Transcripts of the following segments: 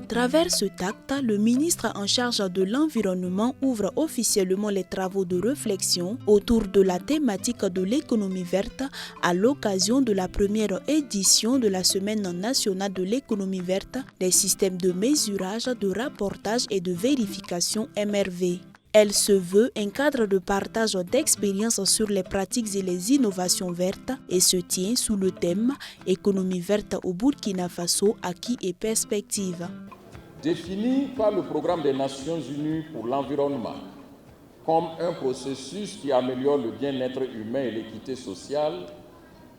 travers ce acte, le ministre en charge de l'environnement ouvre officiellement les travaux de réflexion autour de la thématique de l'économie verte à l'occasion de la première édition de la Semaine nationale de l'économie verte, des systèmes de mesurage, de rapportage et de vérification MRV. Elle se veut un cadre de partage d'expériences sur les pratiques et les innovations vertes et se tient sous le thème « Économie verte au Burkina Faso, acquis et perspectives ». Défini par le Programme des Nations Unies pour l'environnement comme un processus qui améliore le bien-être humain et l'équité sociale,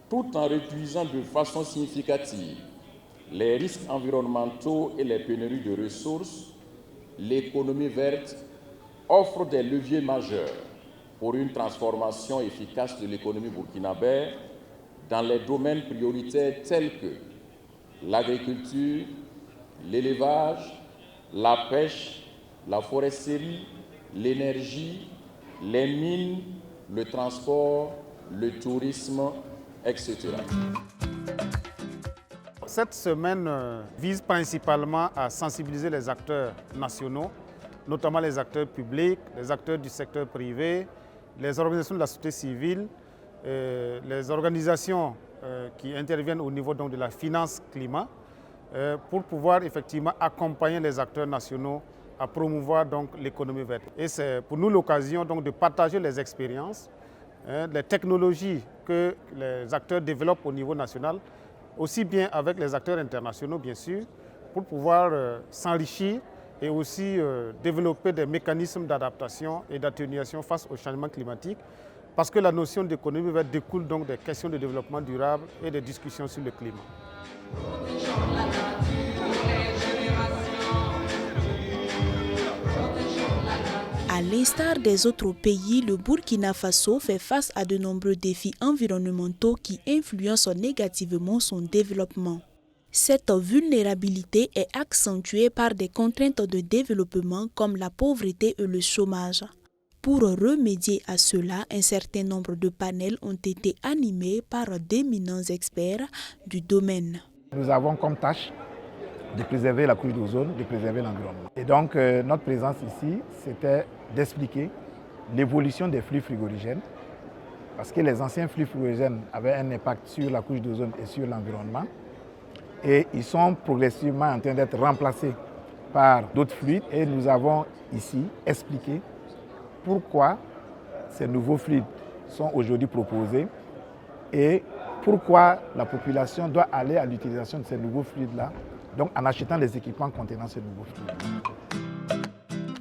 tout en réduisant de façon significative les risques environnementaux et les pénuries de ressources, l'économie verte offre des leviers majeurs pour une transformation efficace de l'économie burkinabé dans les domaines prioritaires tels que l'agriculture, l'élevage, la pêche, la foresterie, l'énergie, les mines, le transport, le tourisme, etc. Cette semaine vise principalement à sensibiliser les acteurs nationaux, notamment les acteurs publics, les acteurs du secteur privé, les organisations de la société civile, les organisations qui interviennent au niveau donc, de la finance climat, pour pouvoir effectivement accompagner les acteurs nationaux à promouvoir donc l'économie verte. Et c'est pour nous l'occasion donc de partager les expériences, les technologies que les acteurs développent au niveau national, aussi bien avec les acteurs internationaux bien sûr, pour pouvoir s'enrichir et aussi développer des mécanismes d'adaptation et d'atténuation face au changement climatique, parce que la notion d'économie verte découle donc des questions de développement durable et des discussions sur le climat. À l'instar des autres pays, le Burkina Faso fait face à de nombreux défis environnementaux qui influencent négativement son développement. Cette vulnérabilité est accentuée par des contraintes de développement comme la pauvreté et le chômage. Pour remédier à cela, un certain nombre de panels ont été animés par d'éminents experts du domaine. Nous avons comme tâche de préserver la couche d'ozone, de préserver l'environnement. Et donc notre présence ici, c'était d'expliquer l'évolution des flux frigorigènes, parce que les anciens flux frigorigènes avaient un impact sur la couche d'ozone et sur l'environnement. Et ils sont progressivement en train d'être remplacés par d'autres fluides. Et nous avons ici expliqué pourquoi ces nouveaux fluides sont aujourd'hui proposés et pourquoi la population doit aller à l'utilisation de ces nouveaux fluides-là, donc en achetant des équipements contenant ces nouveaux fluides.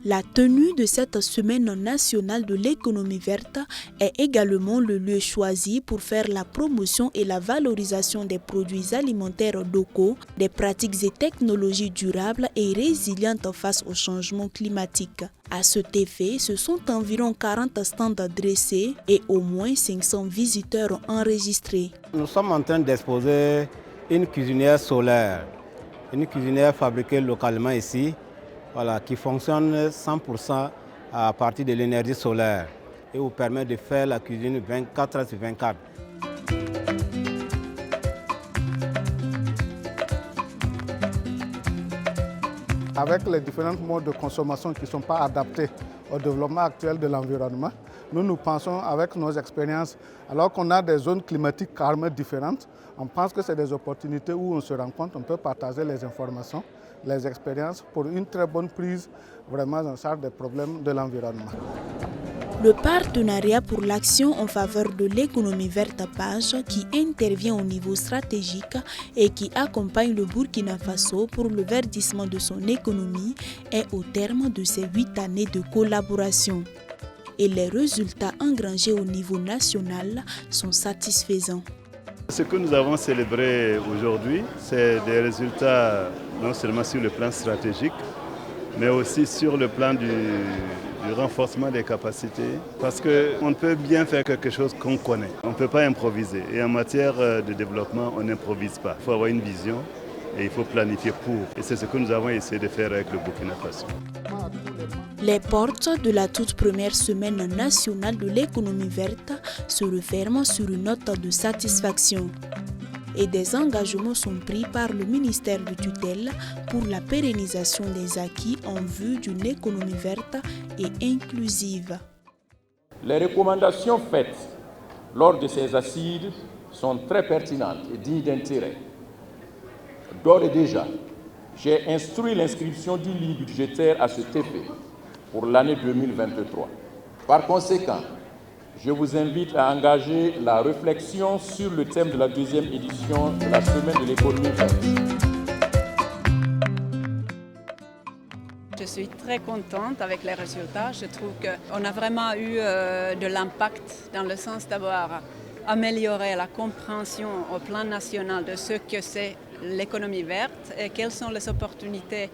La tenue de cette semaine nationale de l'économie verte est également le lieu choisi pour faire la promotion et la valorisation des produits alimentaires locaux, des pratiques et technologies durables et résilientes face au changement climatique. À cet effet, ce sont environ 40 stands dressés et au moins 500 visiteurs enregistrés. Nous sommes en train d'exposer une cuisinière solaire, une cuisinière fabriquée localement ici, voilà, qui fonctionne 100% à partir de l'énergie solaire et vous permet de faire la cuisine 24 heures sur 24. Avec les différents modes de consommation qui ne sont pas adaptés au développement actuel de l'environnement, nous pensons avec nos expériences, alors qu'on a des zones climatiques carrément différentes, on pense que c'est des opportunités où on se rencontre, on peut partager les informations, les expériences pour une très bonne prise vraiment en charge des problèmes de l'environnement. Le partenariat pour l'action en faveur de l'économie verte PAGE, qui intervient au niveau stratégique et qui accompagne le Burkina Faso pour le verdissement de son économie, est au terme de ces 8 années de collaboration. Et les résultats engrangés au niveau national sont satisfaisants. Ce que nous avons célébré aujourd'hui, c'est des résultats non seulement sur le plan stratégique, mais aussi sur le plan du renforcement des capacités. Parce qu'on peut bien faire quelque chose qu'on connaît. On ne peut pas improviser. Et en matière de développement, on n'improvise pas. Il faut avoir une vision et il faut planifier pour. Et c'est ce que nous avons essayé de faire avec le Burkina Faso. Les portes de la toute première semaine nationale de l'économie verte se referment sur une note de satisfaction. et des engagements sont pris par le ministère de tutelle pour la pérennisation des acquis en vue d'une économie verte et inclusive. Les recommandations faites lors de ces assises sont très pertinentes et dignes d'intérêt. D'ores et déjà, j'ai instruit l'inscription d'une ligne budgétaire à cet effet pour l'année 2023. Par conséquent, je vous invite à engager la réflexion sur le thème de la deuxième édition de la Semaine de l'économie verte. Je suis très contente avec les résultats. Je trouve qu'on a vraiment eu de l'impact dans le sens d'avoir amélioré la compréhension au plan national de ce que c'est l'économie verte et quelles sont les opportunités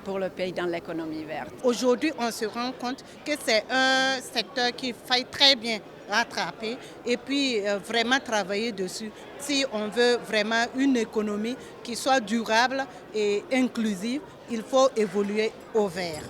pour le pays dans l'économie verte. Aujourd'hui, on se rend compte que c'est un secteur qu'il faille très bien rattraper et puis vraiment travailler dessus si on veut vraiment une économie qui soit durable et inclusive. Il faut évoluer au vert.